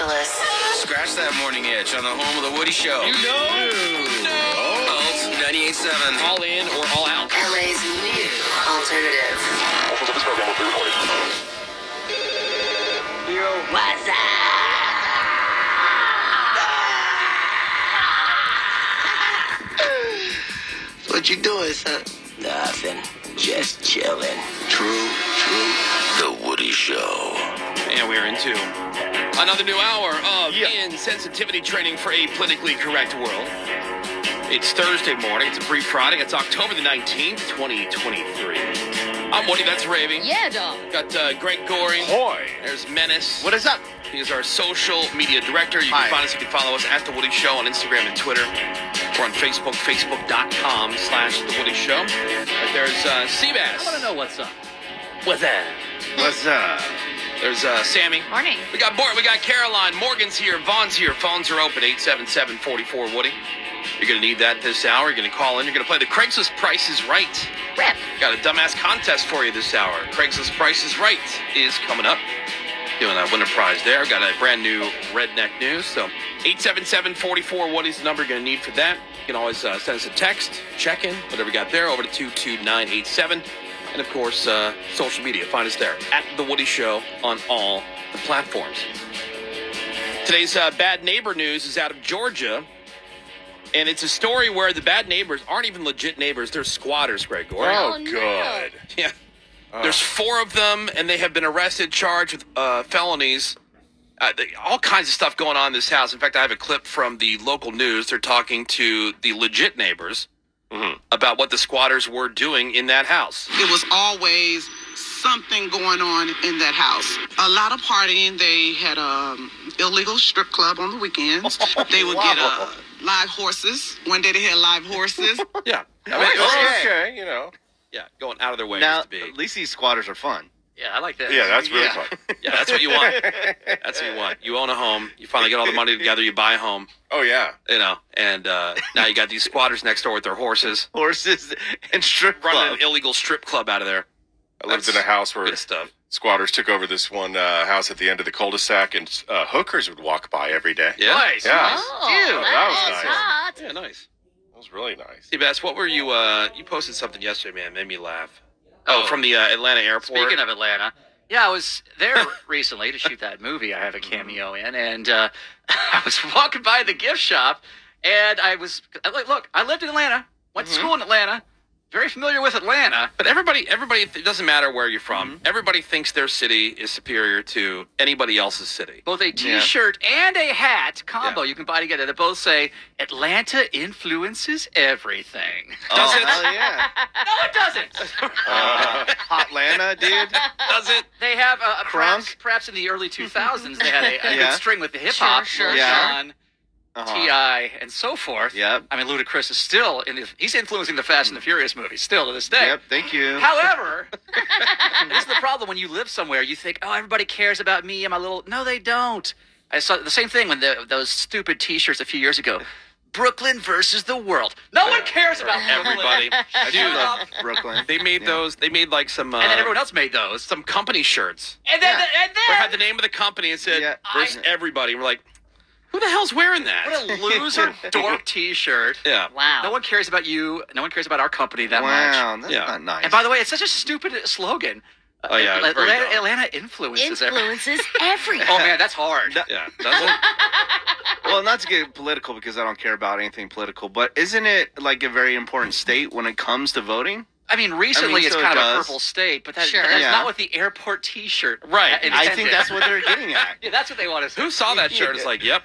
Angeles. Scratch that morning itch on the home of the Woody Show. You know? No. Alt 98.7. All in or all out. LA's new alternative. What's up? What you doing, son? Nothing. Just chilling. True. The Woody Show. And we're into another new hour of insensitivity training for a politically correct world. It's Thursday morning. It's a brief Friday. It's October the 19th, 2023. I'm Woody. That's Raving. Yeah, dog. Got Greg Goring. Hoy. There's Menace. What is up? He is our social media director. You can find us. You can follow us at The Woody Show on Instagram and Twitter. We're on Facebook, facebook.com/The Woody Show. Right there's Seabass. I want to know what's up. What's that? What's up? There's Sammy. Morning. We got Bort. We got Caroline. Morgan's here. Vaughn's here. Phones are open. 877-44-Woody. You're going to need that this hour. You're going to call in. You're going to play the Craigslist Price is Right. Rip. Got a dumbass contest for you this hour. Craigslist Price is Right is coming up. Doing a winner prize there. Got a brand new Redneck News. So 877-44-Woody's the number you're going to need for that. You can always send us a text, check in, whatever you got there, over to 22987. And, of course, social media. Find us there at The Woody Show on all the platforms. Today's bad neighbor news is out of Georgia. And it's a story where the bad neighbors aren't even legit neighbors. They're squatters, Greg Gore. Oh, no. good. Yeah. There's 4 of them, and they have been arrested, charged with felonies. All kinds of stuff going on in this house. In fact, I have a clip from the local news. They're talking to the legit neighbors about what the squatters were doing in that house. It was always something going on in that house. A lot of partying. They had illegal strip club on the weekends. They would get live horses. One day they had live horses. Yeah. Okay, you know. Yeah, going out of their way Now, just to be. at least these squatters are fun. Yeah, I like that. Yeah, that's really fun. Yeah, that's what you want. That's what you want. You own a home. You finally get all the money together. You buy a home. Oh, yeah. You know, and now you got these squatters next door with their horses. Horses and strip Running club. an illegal strip club out of there. I lived in a house where Good stuff. squatters took over this one house at the end of the cul-de-sac, and hookers would walk by every day. Yeah. Nice. Yeah. Oh, Ew, that was that's nice. hot. Yeah, nice. It was really nice. Hey, Bess, what were you, you posted something yesterday, man. Made me laugh. Oh, from the Atlanta airport. Speaking of Atlanta, yeah, I was there recently to shoot that movie I have a cameo in, and I was walking by the gift shop, and I was like, look, I lived in Atlanta, went to school in Atlanta, very familiar with Atlanta. But everybody, it doesn't matter where you're from. Everybody thinks their city is superior to anybody else's city. Both a T-shirt and a hat combo you can buy together that both say, Atlanta influences everything. Does it? Oh, yeah. No, it doesn't. Hotlanta, dude. Does it? They have, Crunk? perhaps in the early 2000s, they had a Yeah. good string with the hip-hop, Sure, yeah. Sean, T.I., and so forth. Yep. I mean, Ludacris is still, he's influencing the Fast and the Furious movies still to this day. Yep, thank you. However, this is the problem when you live somewhere. You think, oh, everybody cares about me and my little... No, they don't. I saw the same thing when those stupid T-shirts a few years ago. Brooklyn versus the world. No one cares about Everybody. I do Dude, love Brooklyn. they made those. They made like some. And then everyone else made those. some company shirts. And then, Where it had the name of the company and said versus everybody. We're like, who the hell's wearing that? what a loser dork T-shirt. Yeah. Wow. No one cares about you. No one cares about our company that much. Wow, that's Yeah. not nice. And by the way, it's such a stupid slogan. Oh, yeah, very dumb. Atlanta influences everything. Influences everything. Oh, man, that's hard. Yeah. Does it? Well, not to get political because I don't care about anything political, but isn't it like a very important state when it comes to voting? I mean, recently it's so kind it of a does. purple state, but that's Sure. not Yeah. what the airport T-shirt Right. intended. I think that's what they're getting at. Yeah, that's what they want to say. Who saw that shirt? It's like, yep.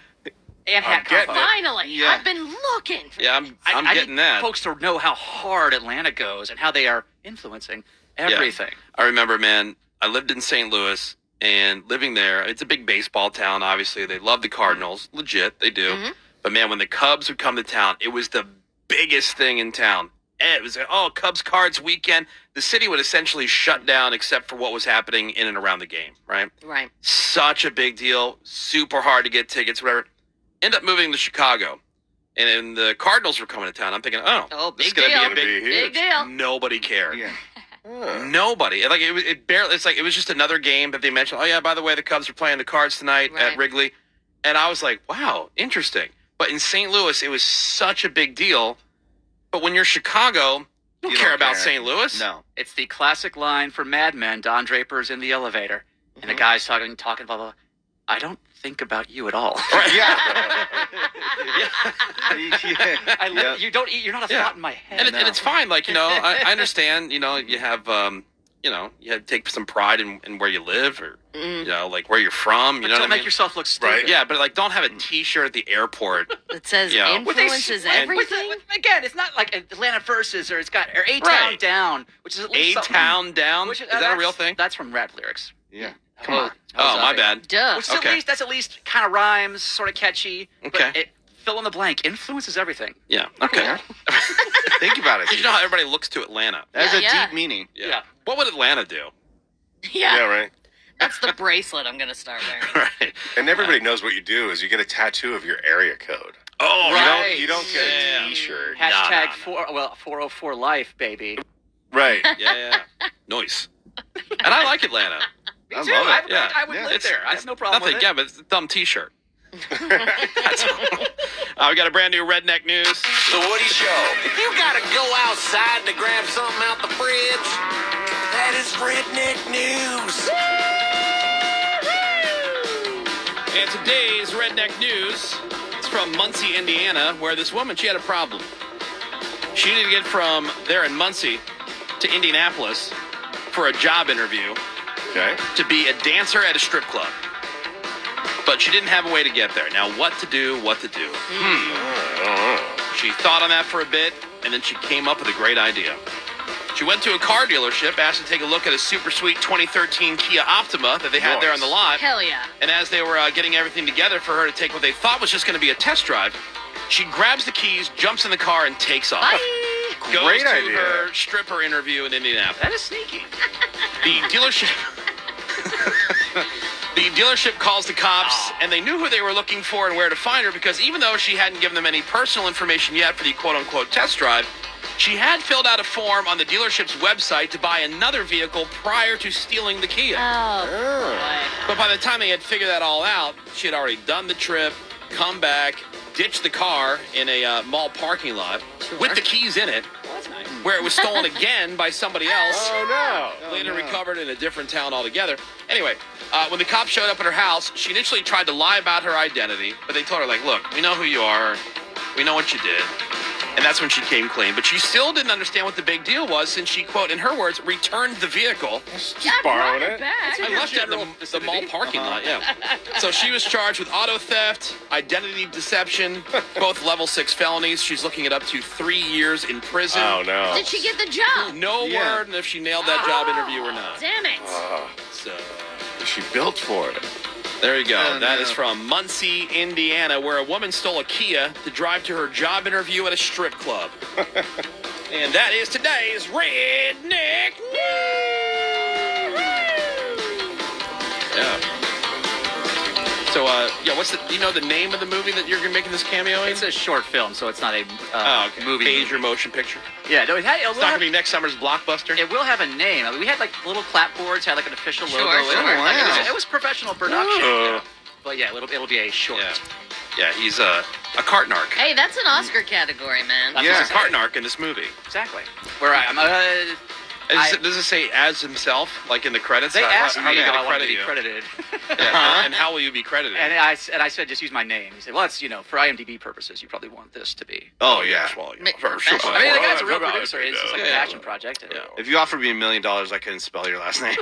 And hat getting combo. it. Finally. Yeah. I've been looking. Yeah, I'm I getting need that. folks to know how hard Atlanta goes and how they are influencing everything. I remember, man, I lived in St. Louis, and living there, it's a big baseball town, obviously. They love the Cardinals. Legit, they do. But, man, when the Cubs would come to town, it was the biggest thing in town. And it was like, oh, Cubs Cards weekend. The city would essentially shut down except for what was happening in and around the game, right? Right. Such a big deal. Super hard to get tickets, whatever. End up moving to Chicago. And then the Cardinals were coming to town. I'm thinking, Oh, this is big going deal. to be a Big deal. Nobody cared. Yeah. Nobody. Like it barely. It's like it was just another game that they mentioned. Oh yeah, by the way, the Cubs are playing the Cards tonight Right. at Wrigley. And I was like, wow, interesting. But in St. Louis, it was such a big deal. But when you're Chicago, you don't care about St. Louis. No. It's the classic line from Mad Men. Don Draper's in the elevator, and the guy's talking, blah, blah, blah. I don't think about you at all. Yeah. You don't eat. You're not a thought in my head. And it's fine. Like, I understand, you have, you have to take some pride in where you live or, like where you're from. You know what I mean? Don't make yourself look stupid. Right. Yeah, but like, don't have a T-shirt at the airport. That says Yeah. influences everything. Again, it's not like Atlanta Versus or A-Town Down, which is at least A-Town Down? Is that a real thing? That's from rap lyrics. Yeah. Come on. Oh, my bad. Duh. Which is that's at least kind of rhymes, sort of catchy. Okay. But fill in the blank. Influences everything. Yeah. Okay. Think about it. You know how everybody looks to Atlanta? That has a Yeah. deep meaning. Yeah. What would Atlanta do? Yeah. Yeah, right. That's the bracelet I'm gonna start wearing. Right. And everybody knows what you do is you get a tattoo of your area code. Oh, Right. You don't get Yeah. a T-shirt. Hashtag No. 404 life, baby. Right. Yeah. Nice. And I like Atlanta. Me I too. love it. Yeah. I would live It's- there. I have no problem Nothing. with it. Yeah, but it's a dumb T-shirt. That's all. We got a brand new redneck news. The Woody Show. You gotta go outside to grab something out the fridge. That is redneck news. And today's redneck news is from Muncie, Indiana, where this woman, she had a problem. She needed to get from there in Muncie to Indianapolis for a job interview Okay. to be a dancer at a strip club. But she didn't have a way to get there. Now, what to do? She thought on that for a bit, and then she came up with a great idea. She went to a car dealership, asked to take a look at a super sweet 2013 Kia Optima that they had there on the lot. Hell yeah. And as they were getting everything together for her to take what they thought was just going to be a test drive, she grabs the keys, jumps in the car, and takes off. Bye. Goes Great to idea. her stripper interview in Indianapolis. That is sneaky. The dealership... The dealership calls the cops, and they knew who they were looking for and where to find her because even though she hadn't given them any personal information yet for the quote-unquote test drive, she had filled out a form on the dealership's website to buy another vehicle prior to stealing the Kia. Oh, boy. But by the time they had figured that all out, she had already done the trip, come back, ditched the car in a mall parking lot with the keys in it, where it was stolen again by somebody else. Oh, no. Later recovered in a different town altogether. Anyway, when the cops showed up at her house, she initially tried to lie about her identity, but they told her, like, look, we know who you are. We know what you did. And that's when she came clean. But she still didn't understand what the big deal was since she, quote, in her words, returned the vehicle. borrowing it. Back. I left it in the mall parking lot, yeah. So she was charged with auto theft, identity deception, both level 6 felonies. She's looking at up to 3 years in prison. Oh, no. Did she get the job? No Yeah. word on if she nailed that job interview or not. Damn it. So She built for it. there you go. Oh, That no. is from Muncie, Indiana, where a woman stole a Kia to drive to her job interview at a strip club. And that is today's Redneck News. Yeah. So, what's do you know the name of the movie that you're making this cameo in? It's a short film, so it's not a Okay. movie. Major motion picture. Yeah, no, it It's not going to be next summer's blockbuster. It will have a name. I mean, we had like little clapboards, had like an official Sure, logo. sure. It was professional production. Ooh. But yeah, it'll be a short. Yeah. Yeah, he's a cart narc. Hey, that's an Oscar category, man. That's Yeah. He's a cart narc in this movie. Exactly. Where I'm. Does it say as himself, like in the credits? They asked how are me you how going I to wanted to credit be you? credited. Yeah, and how will you be credited? And I said, just use my name. He said, well, it's, for IMDb purposes, you probably want this to be. Oh, yeah. Well, Ma- for sure. professional. I mean, the guy's a real Well, producer. It's just like a yeah. passion project. Yeah. If you offered me $1 million, I couldn't spell your last name.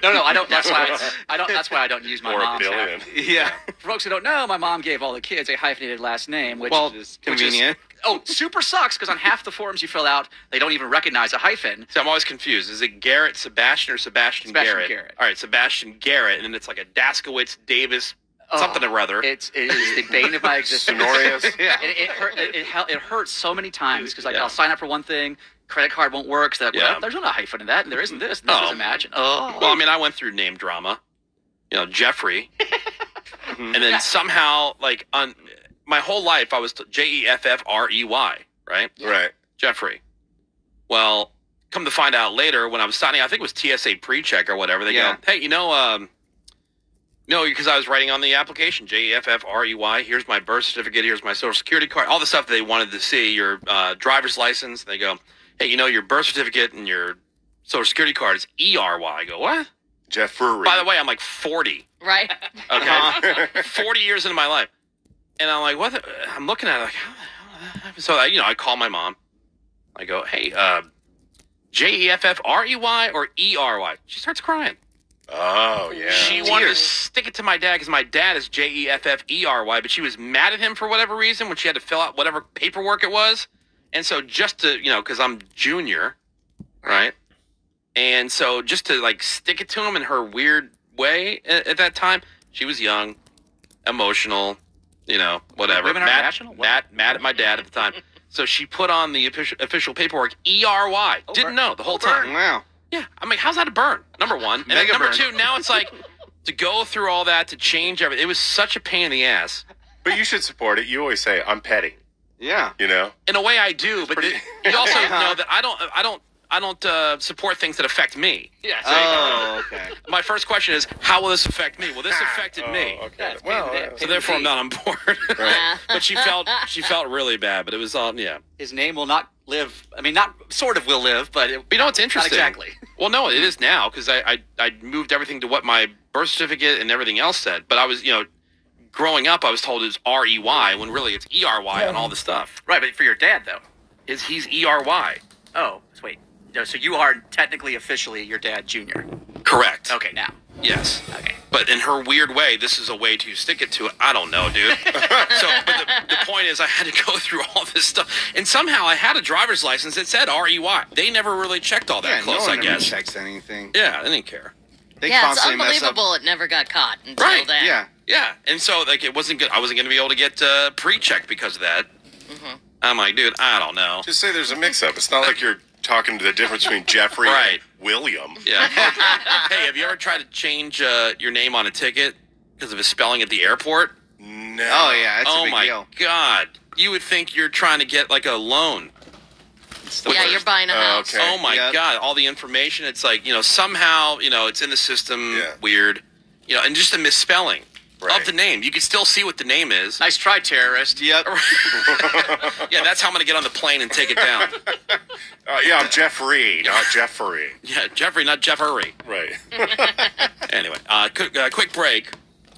No, I don't. That's why That's why I don't use my Or a mom's billion. half. Yeah. For folks who don't know, my mom gave all the kids a hyphenated last name, which Well, is convenient. super sucks because on half the forms you fill out, they don't even recognize a hyphen. So I'm always confused. Is it Garrett Sebastian or Sebastian Sebastian Garrett? Garrett. All right, Sebastian Garrett, and then it's like a Daskowitz Davis something or other. It is the bane of my existence. Sonorius. Yeah. It hurts so many times because Yeah. I'll sign up for one thing, credit card won't work. So Yeah. there's not a hyphen in that, and there isn't this. And this Oh. doesn't match. And, oh, Well, I mean, I went through name drama. Jeffrey. And then somehow, like, on my whole life, I was Jeffrey, right? Right. Jeffrey. Well, come to find out later, when I was signing, I think it was TSA pre-check or whatever, they Yeah. go, hey, No, because I was writing on the application, JEFFREY. Here's my birth certificate. Here's my social security card. All the stuff they wanted to see. Your driver's license. They go, hey, your birth certificate and your social security card is ERY. I go, what? Jeffrey. By the way, I'm like 40. Right. Okay. 40 years into my life. And I'm like, what? I'm looking at it like, so I call my mom. I go, hey, JEFFREY or ERY? She starts crying. Oh, yeah. She wanted to stick it to my dad because my dad is JEFFERY, but she was mad at him for whatever reason when she had to fill out whatever paperwork it was. And so just to, because I'm junior, right? And so just to like stick it to him in her weird way at that time, she was young, emotional, whatever. Women aren't rational? Mad at my dad at the time. So she put on the official paperwork ERY. Didn't know the whole time. Wow. Yeah, I'm like, how's that a burn? Number one. And then Mega number burn. two, now it's like, to go through all that, to change everything. It was such a pain in the ass. But you should support it. You always say, I'm petty. Yeah. In a way I do, but you also know that I don't support things that affect me. Yeah. Oh, okay. My first question is, how will this affect me? Well, this affected me. Okay. Yeah, Well, So therefore I'm not on board. But she felt really bad, but it was all, yeah. His name will not live. I mean, not sort of will live, but But you know what's interesting? Not exactly. Well, no, it is now because I moved everything to what my birth certificate and everything else said. But I was, growing up, I was told it's REY when really it's ERY on all the stuff. Right, but for your dad though. He's ERY. Oh, wait. No, so you are technically, officially, your dad, Junior. Correct. Okay, now. Yes. Okay. But in her weird way, this is a way to stick it to it. I don't know, dude. But the point is I had to go through all this stuff. And somehow I had a driver's license that said REY. They never really checked all that close, no one I guess. checks anything. Yeah, they didn't care. They Yeah, it's constantly mess up. unbelievable it never got caught until Right, then. Yeah. Yeah. And so like it wasn't good. I wasn't going to be able to get pre-checked because of that. Mm-hmm. I'm like, dude, I don't know. just say there's a mix-up. It's not like you're talking to the difference between Jeffrey Right. and William. Yeah. Hey, have you ever tried to change your name on a ticket because of a spelling at the airport? No. Oh, yeah. It's a Oh big my deal. God. You would think you're trying to get like a loan. Yeah, you're buying a house. Okay. Oh my Yep. God. All the information. It's like, somehow, it's in the system Yeah. weird, and just a misspelling Right. of the name. You can still see what the name is. Nice try, terrorist. Yep. Yeah, that's how I'm going to get on the plane and take it down. Yeah, I'm Jeffrey, not Jeffrey. Yeah, Jeffrey, not Jeff Hurry. Right. Anyway, quick break,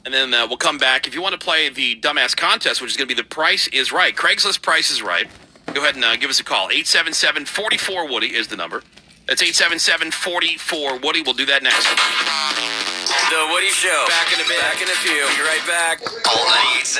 and then we'll come back. If you want to play the dumbass contest, which is going to be The Price is Right, Craigslist Price is Right, go ahead and give us a call. 877-44-WOODY is the number. That's 877-44-WOODY. We'll do that next. The Woody Show. Back in a bit. Back in a few. Be right back.